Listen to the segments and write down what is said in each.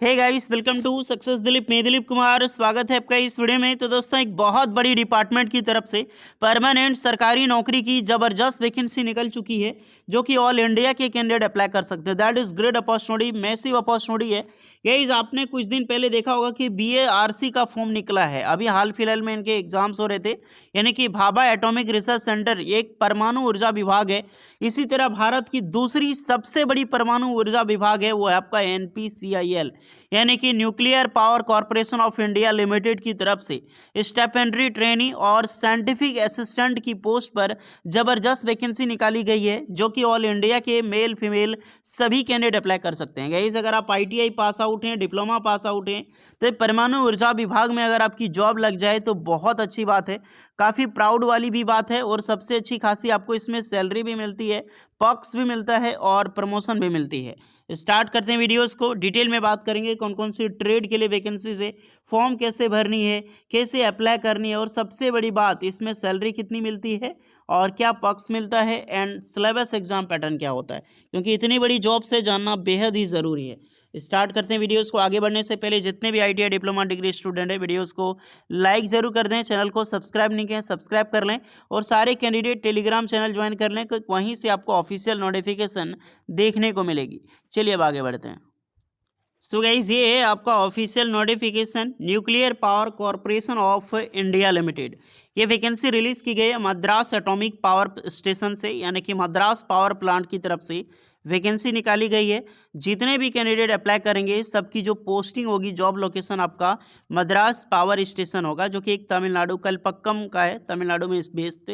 Hey guys, welcome to success Dileep. मैं दिलीप कुमार, स्वागत है आपका इस वीडियो में। तो दोस्तों, एक बहुत बड़ी डिपार्टमेंट की तरफ से परमानेंट सरकारी नौकरी की ज़बरदस्त वैकेंसी निकल चुकी है, जो कि ऑल इंडिया के कैंडिडेट अप्लाई कर सकते हैं। That is great opportunity, massive opportunity है। गाइस, आपने कुछ दिन पहले देखा होगा कि बीएआरसी का फॉर्म निकला है। अभी हाल फिलहाल में इनके एग्जाम्स हो रहे थे, यानी कि भाभा एटॉमिक रिसर्च सेंटर एक परमाणु ऊर्जा विभाग है। इसी तरह भारत की दूसरी सबसे बड़ी परमाणु ऊर्जा विभाग है, वो है आपका एनपीसीआईएल, यानी कि nuclear power corporation of India limited की तरफ से स्टेपेंड्री ट्रेनी और साइंटिफिक असिस्टेंट की पोस्ट पर जबरदस्त वैकेंसी निकाली गई है, जो कि ऑल इंडिया के मेल फीमेल सभी कैंडिडेट अप्लाई कर सकते हैं। गाइस, अगर आप आईटीआई पास आउट हैं, डिप्लोमा पास आउट हैं, तो परमाणु ऊर्जा विभाग में अगर आपकी जॉब लग जाए तो बहुत अच्छी बात है, काफ़ी प्राउड वाली भी बात है। और सबसे अच्छी खासी आपको इसमें सैलरी भी मिलती है, पर्क्स भी मिलता है और प्रमोशन भी मिलती है। स्टार्ट करते हैं वीडियोस को। डिटेल में बात करेंगे कौन कौन सी ट्रेड के लिए वैकेंसीज है, फॉर्म कैसे भरनी है, कैसे अप्लाई करनी है, और सबसे बड़ी बात इसमें सैलरी कितनी मिलती है और क्या पर्क्स मिलता है, एंड सिलेबस एग्जाम पैटर्न क्या होता है, क्योंकि इतनी बड़ी जॉब से जानना बेहद ही ज़रूरी है। स्टार्ट करते हैं वीडियोस को। आगे बढ़ने से पहले जितने भी आईटीआई डिप्लोमा डिग्री स्टूडेंट है, वीडियोस को लाइक ज़रूर कर दें, चैनल को सब्सक्राइब नहीं किए सब्सक्राइब कर लें, और सारे कैंडिडेट टेलीग्राम चैनल ज्वाइन कर लें, क्योंकि वहीं से आपको ऑफिशियल नोटिफिकेशन देखने को मिलेगी। चलिए अब आगे बढ़ते हैं। सो गाइज, ये है आपका official notification, nuclear power corporation of India limited. ये वैकेंसी रिलीज की गई है मद्रास एटॉमिक पावर स्टेशन से, यानी कि मद्रास पावर प्लांट की तरफ से वैकेंसी निकाली गई है। जितने भी कैंडिडेट अप्लाई करेंगे सबकी जो पोस्टिंग होगी, जॉब लोकेशन आपका मद्रास पावर स्टेशन होगा, जो कि एक तमिलनाडु कलपक्कम का है, तमिलनाडु में बेस्ड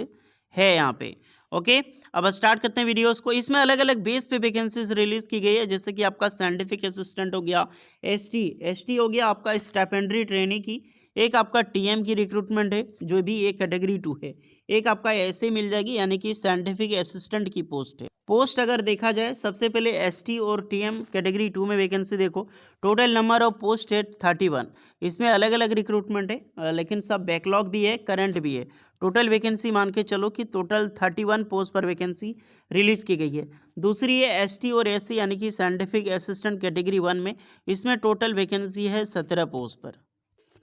है यहाँ पे। ओके, अब स्टार्ट करते हैं वीडियोस को। इसमें अलग अलग बेस पे वैकेंसीज रिलीज की गई है, जैसे कि आपका साइंटिफिक असिस्टेंट हो गया, एसटी हो गया आपका स्टेपेंड्री ट्रेनी की, एक आपका टीएम की रिक्रूटमेंट है जो भी एक कैटेगरी 2 है, एक आपका ऐसे मिल जाएगी, यानी कि साइंटिफिक असिस्टेंट की पोस्ट है। पोस्ट अगर देखा जाए, सबसे पहले एसटी और टीएम कैटेगरी 2 में वैकेंसी देखो, टोटल नंबर ऑफ पोस्ट है 31। इसमें अलग अलग रिक्रूटमेंट है, लेकिन सब बैकलॉग भी है, करंट भी है। टोटल वैकेंसी मान के चलो कि टोटल 31 पोस्ट पर वैकेंसी रिलीज़ की गई है। दूसरी है एसटी और एससी, यानी कि साइंटिफिक असिस्टेंट कैटेगरी 1 में, इसमें टोटल वैकेंसी है 17 पोस्ट पर।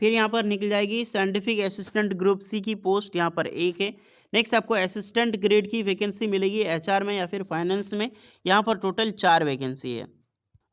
फिर यहाँ पर निकल जाएगी साइंटिफिक असिस्टेंट ग्रुप सी की पोस्ट, यहाँ पर एक है। नेक्स्ट आपको असिस्टेंट ग्रेड की वैकेंसी मिलेगी एचआर में या फिर फाइनेंस में, यहाँ पर टोटल 4 वैकेंसी है।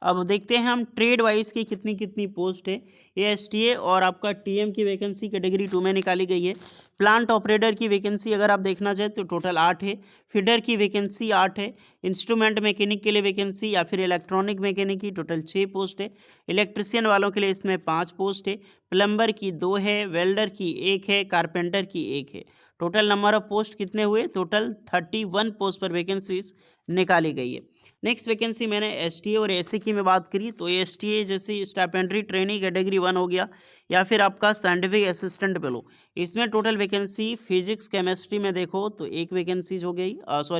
अब देखते हैं हम ट्रेड वाइज की कितनी कितनी पोस्ट है। ये एसटीए और आपका टीएम की वैकेंसी कैटेगरी 2 में निकाली गई है। प्लांट ऑपरेटर की वैकेंसी अगर आप देखना चाहें तो टोटल 8 है। फीडर की वैकेंसी 8 है। इंस्ट्रूमेंट मैकेनिक के लिए वैकेंसी या फिर इलेक्ट्रॉनिक मैकेनिक की टोटल 6 पोस्ट है। इलेक्ट्रिशियन वालों के लिए इसमें 5 पोस्ट है। प्लम्बर की 2 है, वेल्डर की 1 है, कारपेंटर की 1 है। टोटल नंबर ऑफ पोस्ट कितने हुए? टोटल 31 पोस्ट पर वैकेंसीज निकाली गई है। नेक्स्ट वैकेंसी मैंने एसटीए और एससी की में बात करी, तो एसटीए जैसे स्टेपेंड्री ट्रेनी कैटेगरी 1 हो गया, या फिर आपका साइंटिफिक असिस्टेंट फेलो, इसमें टोटल वैकेंसी फिजिक्स केमिस्ट्री में देखो तो 1 वैकेंसीज हो गई,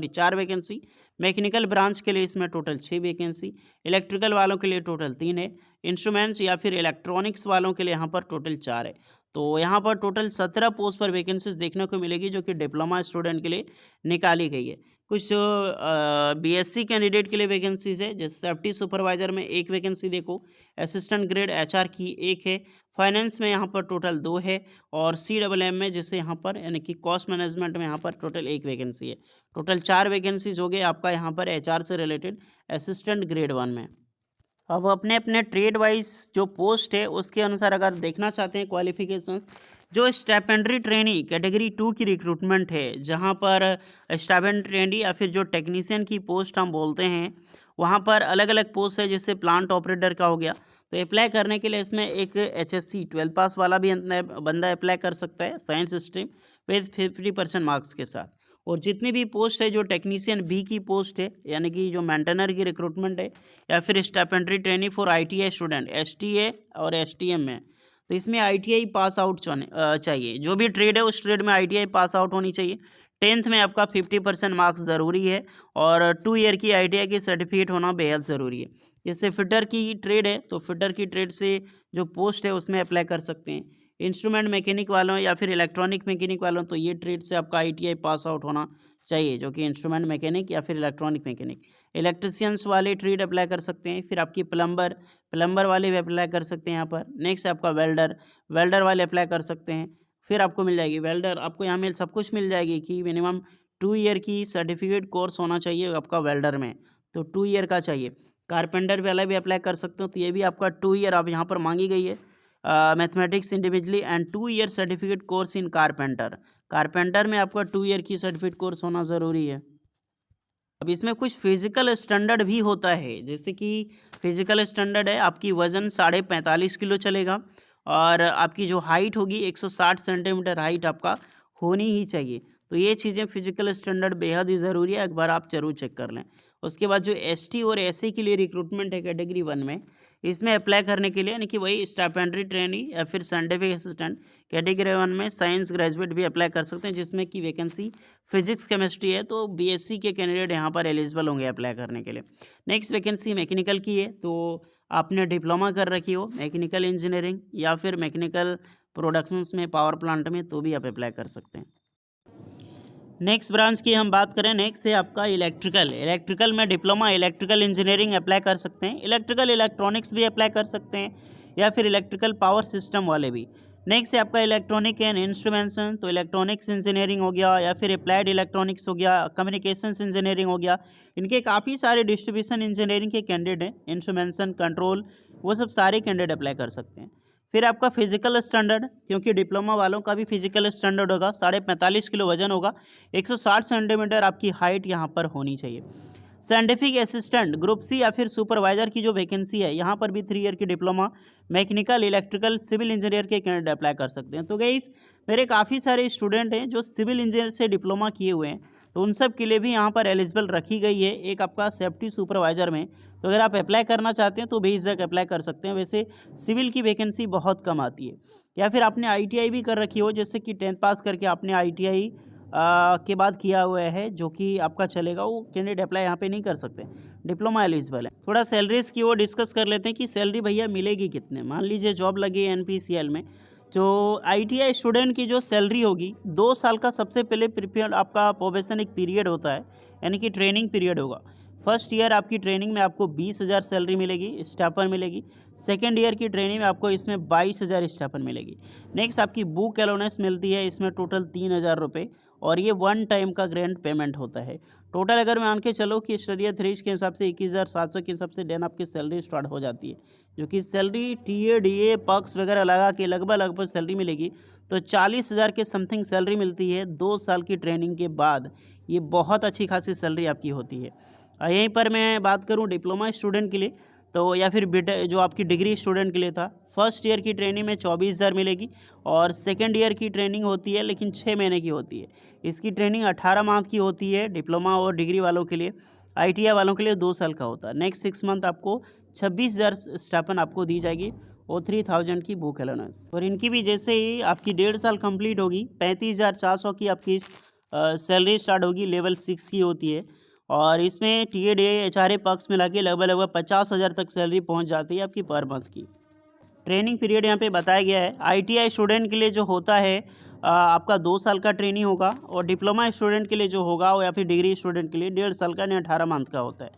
4 वैकेंसी। मैकेनिकल ब्रांच के लिए इसमें टोटल 6 वैकेंसी। इलेक्ट्रिकल वालों के लिए टोटल 3 है। इंस्ट्रूमेंट्स या फिर इलेक्ट्रॉनिक्स वालों के लिए यहाँ पर टोटल 4 है। तो यहाँ पर टोटल 17 पोस्ट पर वैकेंसीज देखने को मिलेगी, जो कि डिप्लोमा स्टूडेंट के लिए निकाली गई है। कुछ बीएससी कैंडिडेट के लिए वैकेंसीज है, जैसे सेफ्टी सुपरवाइजर में 1 वैकेंसी देखो, असिस्टेंट ग्रेड एचआर की 1 है, फाइनेंस में यहाँ पर टोटल 2 है, और सीडब्ल्यूएम में जैसे यहाँ पर यानी कि कॉस्ट मैनेजमेंट में यहाँ पर टोटल 1 वैकेंसी है। टोटल 4 वैकेंसीज हो गए आपका यहाँ पर एचआर से रिलेटेड असिस्टेंट ग्रेड 1 में। अब अपने अपने ट्रेड वाइज जो पोस्ट है उसके अनुसार अगर देखना चाहते हैं क्वालिफिकेशन, जो स्टेपेंड्री ट्रेनी कैटेगरी 2 की रिक्रूटमेंट है, जहां पर स्टेपेंड्री ट्रेनी या फिर जो टेक्नीशियन की पोस्ट हम बोलते हैं, वहां पर अलग अलग पोस्ट है, जैसे प्लांट ऑपरेटर का हो गया। तो अप्लाई करने के लिए इसमें एक एचएससी 12 पास वाला भी बंदा अप्लाई कर सकता है, साइंस स्ट्रीम विद 50% मार्क्स के साथ। और जितनी भी पोस्ट है, जो टेक्नीशियन बी की पोस्ट है, यानी कि जो मेंटेनर की रिक्रूटमेंट है, या फिर stipendiary training for ITI student STA और एसटीएम में, तो इसमें आईटीआई पास आउट चाहिए। जो भी ट्रेड है उस ट्रेड में आईटीआई पास आउट होनी चाहिए। 10th में आपका 50% मार्क्स ज़रूरी है, और 2 ईयर की आईटीआई की सर्टिफिकेट होना बेहद ज़रूरी है। जैसे फिटर की ट्रेड है, तो फिटर की ट्रेड से जो पोस्ट है उसमें अप्लाई कर सकते हैं। इंस्ट्रूमेंट मैकेनिक वालों या फिर इलेक्ट्रॉनिक मैकेनिक वालों, तो ये ट्रेड से आपका आईटीआई पास आउट होना चाहिए, जो कि इंस्ट्रूमेंट मैकेनिक या फिर इलेक्ट्रॉनिक मैकेनिक। इलेक्ट्रिशियंस वाले ट्रेड अप्लाई कर सकते हैं। फिर आपकी प्लम्बर वाले भी अप्लाई कर सकते हैं यहाँ पर। नेक्स्ट आपका वेल्डर वाले अप्लाई कर सकते हैं। फिर आपको मिल जाएगी वेल्डर, आपको यहाँ में सब कुछ मिल जाएगी कि मिनिमम 2 ईयर की सर्टिफिकेट कोर्स होना चाहिए आपका वेल्डर में, तो 2 ईयर का चाहिए। कारपेंटर वाला भी अप्लाई कर सकते हो, तो ये भी आपका 2 ईयर आप यहाँ पर मांगी गई है। Mathematics individually and 2 year certificate course in carpenter में आपका 2 ईयर की सर्टिफिकेट कोर्स होना ज़रूरी है। अब इसमें कुछ फिजिकल स्टैंडर्ड भी होता है, जैसे कि फिजिकल स्टैंडर्ड है आपकी वज़न 45.5 किलो चलेगा और आपकी जो हाइट होगी 160 सेंटीमीटर हाइट आपका होनी ही चाहिए। तो ये चीज़ें फिजिकल स्टैंडर्ड बेहद ही ज़रूरी है, एक बार आप जरूर चेक कर लें। उसके बाद जो एसटी और एससी के लिए रिक्रूटमेंट है कैटेगरी 1 में, इसमें अप्लाई करने के लिए यानी कि वही स्टाइपेंडरी ट्रेनी या फिर साइंटिफिक असिस्टेंट कैटेगरी 1 में साइंस ग्रेजुएट भी अप्लाई कर सकते हैं, जिसमें कि वैकेंसी फिजिक्स केमिस्ट्री है, तो बीएससी के कैंडिडेट यहाँ पर एलिजिबल होंगे अप्लाई करने के लिए। नेक्स्ट वैकेंसी मैकेनिकल की है, तो आपने डिप्लोमा कर रखी हो मैकेनिकल इंजीनियरिंग या फिर मैकेनिकल प्रोडक्शंस में पावर प्लांट में, तो भी आप अप्लाई कर सकते हैं। नेक्स्ट ब्रांच की हम बात करें, नेक्स्ट है आपका इलेक्ट्रिकल में डिप्लोमा इलेक्ट्रिकल इंजीनियरिंग अप्लाई कर सकते हैं। इलेक्ट्रिकल इलेक्ट्रॉनिक्स भी अप्लाई कर सकते हैं या फिर इलेक्ट्रिकल पावर सिस्टम वाले भी। नेक्स्ट है आपका इलेक्ट्रॉनिक एंड इंस्ट्रूमेंटेशन, तो इलेक्ट्रॉनिक्स इंजीनियरिंग हो गया या फिर अप्लाइड इलेक्ट्रॉनिक्स हो गया, कम्युनिकेशंस इंजीनियरिंग हो गया। इनके काफ़ी सारे डिस्ट्रीब्यूशन इंजीनियरिंग के कैंडिडेट हैं, इंस्ट्रूमेंटेशन कंट्रोल, वो सब सारे कैंडिडेट अप्लाई कर सकते हैं। फिर आपका फिजिकल स्टैंडर्ड, क्योंकि डिप्लोमा वालों का भी फिजिकल स्टैंडर्ड होगा, 45.5 किलो वजन होगा, 160 सेंटीमीटर आपकी हाइट यहाँ पर होनी चाहिए। साइंटिफिक असिस्टेंट ग्रुप सी या फिर सुपरवाइजर की जो वैकेंसी है, यहाँ पर भी 3 ईयर की diploma mechanical electrical civil engineer के कैंडिडेट अप्लाई कर सकते हैं। तो गाइस मेरे काफ़ी सारे स्टूडेंट हैं जो सिविल इंजीनियर से डिप्लोमा किए हुए हैं, तो उन सब के लिए भी यहाँ पर एलिजिबल रखी गई है एक आपका सेफ्टी सुपरवाइजर में। तो अगर आप अप्लाई करना चाहते हैं तो बेझिझक अप्लाई कर सकते हैं। वैसे सिविल की वैकेंसी बहुत कम आती है। या फिर आपने आईटीआई भी कर रखी हो, जैसे कि 10th पास करके आपने आईटीआई के बाद किया हुआ है, जो कि आपका चलेगा, वो कैंडिडेट अप्लाई यहाँ पे नहीं कर सकते, डिप्लोमा एलिजिबल है। थोड़ा सैलरीज की वो डिस्कस कर लेते हैं कि सैलरी भैया मिलेगी कितने। मान लीजिए जॉब लगी है एनपीसीएल में, तो आईटीआई स्टूडेंट की जो सैलरी होगी, 2 साल का सबसे पहले प्रिपेयर आपका प्रोबेशनिक पीरियड होता है, यानी कि ट्रेनिंग पीरियड होगा। फर्स्ट ईयर आपकी ट्रेनिंग में आपको 20,000 सैलरी मिलेगी, स्टाइपेंड मिलेगी। सेकेंड ईयर की ट्रेनिंग में आपको इसमें 22,000 स्टाइपेंड मिलेगी। नेक्स्ट आपकी बुक अलाउंस मिलती है, इसमें टोटल 3,000 रुपये, और ये 1 टाइम का ग्रैंड पेमेंट होता है। टोटल अगर मान के चलो कि स्टडी 3 के हिसाब से 21,700 के हिसाब से देन आपकी सैलरी स्टार्ट हो जाती है, जो कि सैलरी टीए डीए पक्स वगैरह लगा के लगभग सैलरी मिलेगी, तो 40,000 के समथिंग सैलरी मिलती है 2 साल की ट्रेनिंग के बाद। ये बहुत अच्छी खासी सैलरी आपकी होती है। यहीं पर मैं बात करूं डिप्लोमा स्टूडेंट के लिए, तो या फिर बीटेक जो आपकी डिग्री स्टूडेंट के लिए था, फर्स्ट ईयर की ट्रेनिंग में 24,000 मिलेगी, और सेकेंड ईयर की ट्रेनिंग होती है लेकिन 6 महीने की होती है। इसकी ट्रेनिंग 18 मंथ की होती है डिप्लोमा और डिग्री वालों के लिए। आईटीआई वालों के लिए 2 साल का होता है। नेक्स्ट 6 मंथ आपको 26,000 स्टाइपेंड आपको दी जाएगी और 3,000 की बुक अलाउंस। और इनकी भी जैसे ही आपकी 1.5 साल कंप्लीट होगी, 35,400 की आपकी सैलरी स्टार्ट होगी, लेवल 6 की होती है। और इसमें टीए डे एचआरए पक्ष मिला के लगभग 50,000 तक सैलरी पहुंच जाती है आपकी पर मंथ की। ट्रेनिंग पीरियड यहाँ पे बताया गया है। आईटीआई स्टूडेंट के लिए जो होता है आपका 2 साल का ट्रेनिंग होगा, और डिप्लोमा स्टूडेंट के लिए जो होगा या फिर डिग्री स्टूडेंट के लिए 1.5 साल का, नहीं 18 मंथ का होता है।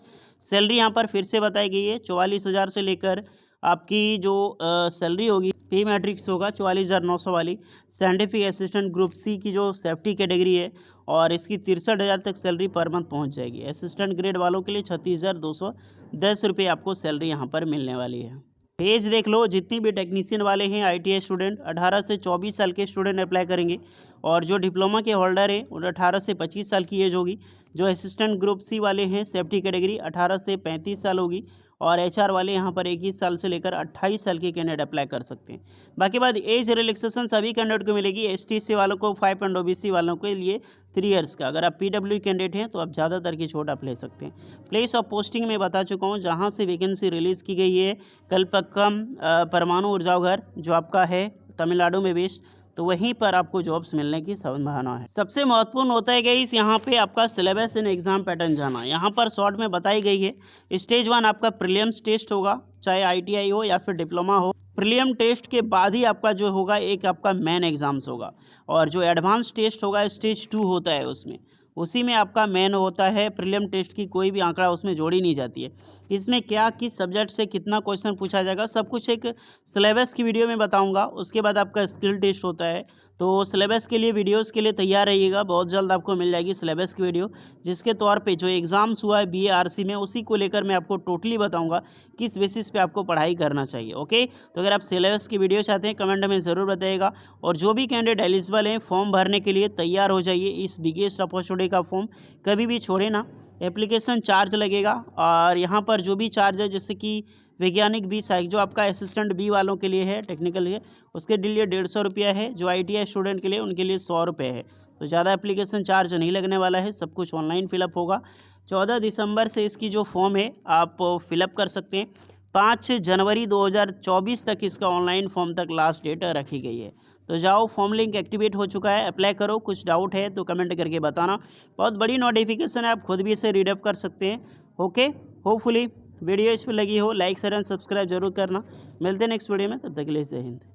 सैलरी यहाँ पर फिर से बताई गई है, 44,000 से लेकर आपकी जो सैलरी होगी, पे मैट्रिक्स होगा 44,900 वाली। साइंटिफिक असिस्टेंट ग्रुप सी की जो सेफ्टी कैटेगरी है, और इसकी 63,000 तक सैलरी पर मंथ पहुँच जाएगी। असिस्टेंट ग्रेड वालों के लिए 36,210 रुपये आपको सैलरी यहाँ पर मिलने वाली है। एज देख लो, जितनी भी टेक्नीशियन वाले हैं आईटीआई स्टूडेंट, 18 से 24 साल के स्टूडेंट अप्लाई करेंगे, और जो डिप्लोमा के होल्डर हैं उन 18 से 25 साल की एज होगी। जो असिस्टेंट ग्रुप सी वाले हैं सेफ्टी कैटेगरी, 18 से 35 साल होगी, और एचआर वाले यहाँ पर 21 साल से लेकर 28 साल के कैंडिडेट अप्लाई कर सकते हैं। बाकी बात एज रिलैक्सेशन सभी कैंडिडेट को मिलेगी, एसटीसी वालों को 5 एंड ओबीसी वालों के लिए 3 इयर्स का। अगर आप पीडब्ल्यू कैंडिडेट हैं तो आप ज़्यादातर की छूट आप ले सकते हैं। प्लेस ऑफ पोस्टिंग में बता चुका हूँ, जहाँ से वैकेंसी रिलीज़ की गई है, कल्पक्कम परमाणु ऊर्जा घर जो आपका है तमिलनाडु में बेस्ड, तो वहीं पर आपको जॉब्स मिलने की संभावना है। सबसे महत्वपूर्ण होता है गाइस यहाँ पे आपका सिलेबस एंड एग्जाम पैटर्न जाना। यहाँ पर शॉर्ट में बताई गई है, स्टेज 1 आपका प्रीलिम्स टेस्ट होगा, चाहे आईटीआई हो या फिर डिप्लोमा हो। प्रीलिम टेस्ट के बाद ही आपका जो होगा एक आपका मेन एग्जाम्स होगा, और जो एडवांस टेस्ट होगा स्टेज 2 होता है उसमें, उसी में आपका मेन होता है। प्रीलिम टेस्ट की कोई भी आंकड़ा उसमें जोड़ी नहीं जाती है। इसमें क्या किस सब्जेक्ट से कितना क्वेश्चन पूछा जाएगा सब कुछ एक सिलेबस की वीडियो में बताऊंगा। उसके बाद आपका स्किल टेस्ट होता है, तो सिलेबस के लिए वीडियोस के लिए तैयार रहिएगा। बहुत जल्द आपको मिल जाएगी सिलेबस की वीडियो, जिसके तौर पे जो एग्ज़ाम्स हुआ है BARC में उसी को लेकर मैं आपको टोटली बताऊंगा किस बेसिस पे आपको पढ़ाई करना चाहिए। ओके, तो अगर आप सिलेबस की वीडियो चाहते हैं कमेंट में ज़रूर बताइएगा। और जो भी कैंडिडेट एलिजिबल हैं फॉर्म भरने के लिए तैयार हो जाइए। इस बिगेस्ट अपॉर्चुनिटी का फॉर्म कभी भी छोड़े ना। एप्लीकेशन चार्ज लगेगा और यहाँ पर जो भी चार्ज है जैसे कि वैज्ञानिक बी साइक जो आपका असिस्टेंट बी वालों के लिए है, टेक्निकल है, उसके लिए 150 रुपया है। जो ITI स्टूडेंट के लिए उनके लिए 100 रुपये है। तो ज़्यादा एप्लीकेशन चार्ज नहीं लगने वाला है, सब कुछ ऑनलाइन फिलअप होगा। 14 दिसंबर से इसकी जो फॉर्म है आप फिलअप कर सकते हैं। 5 जनवरी 2024 तक इसका ऑनलाइन फॉर्म तक लास्ट डेट रखी गई है। तो जाओ, फॉर्म लिंक एक्टिवेट हो चुका है, अप्लाई करो। कुछ डाउट है तो कमेंट करके बताना। बहुत बड़ी नोटिफिकेशन है, आप खुद भी इसे रीडअप कर सकते हैं। ओके, होपफुली वीडियो इस पर लगी हो, लाइक शेयर एंड सब्सक्राइब जरूर करना। मिलते हैं नेक्स्ट वीडियो में, तब तक के लिए जय हिंद।